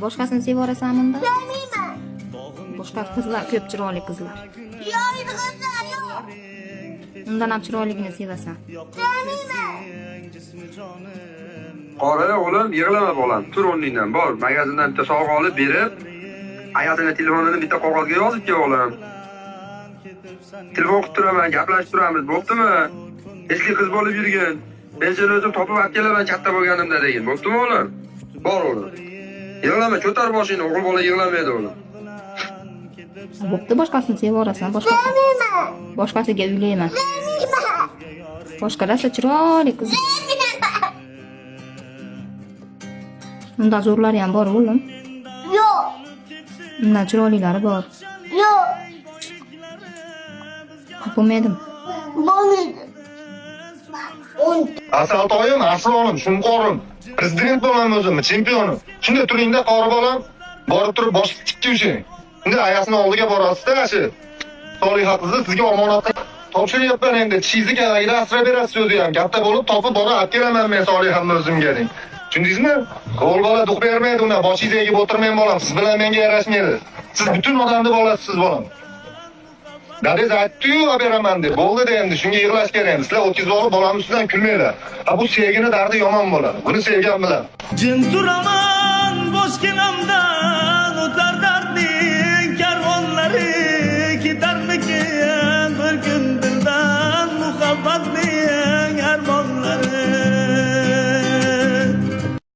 Boshqasini sevorasanmi unda? Sevmayman. Boshqa qizlar ko'p chiroyli qizlar. Yo'q, qizlar yo'q. Undan ham chiroyligini sevasan. Sevmayman. Qora o'g'lim, yig'lama bolam. Tur o'rningdan, bor. Magazindan bitta sovg'a olib berib, hayotini telefonini bitta qog'ozga yozib kel o'g'lim. Telefon qilib turaman, gaplashib turamiz, bo'ptimi? Eski qiz bo'lib yurgin. Men seni o'zim topib olib kelaman katta bo'lganimda degin. Bo'ptimi o'g'lim? Bor o'g'lim. Yig'lama, ko'tar boshingni, o'g'il bola yig'lamaydi o'g'lim. Bo'pti, boshqasini sevorasan, Sevmayman. boshqasiga uylayman. Sevmayman. Boshqa rosa chiroyli qiz. Sevmayman. Undan zo'rlari ham bor o'g'lim. Yo'q. Undan chiroylilari bor. Yo'q. Bo'lmaydimi? Bo'lmaydi. Asaltoyim, Aslonim, Shunqorim. Prezident bo'laman o'zimni, chempionim. Shunda turingda qori bolam, borib turib bosh tikka ushing. Shunda ayasini oldiga borasiz-da, shu. Soliha qizni sizga omonat topshiryapman endi. Tishingizni kanagiga asrab berasiz o'zi ham. Katta bo'lib topib borib olib kelaman men Solihamni o'zimga deng. Tushundingizmi? O'g'il bola duq bermaydi unda, boshingizni egib o'tirmang bolam. Siz bilan menga yarashmaydi. Siz butun odamni bolasisiz bolam. Dadingiz aytdi-yu, olib beraman deb. Bo'ldi endi, shunga yig'lash kerak. Sizlar o'tkazib olib bolamni ustidan kulmanglar. Ha bu sevgini dardi yomon bo'ladi. Buni sevgan bilan. Jin turaman, boshginam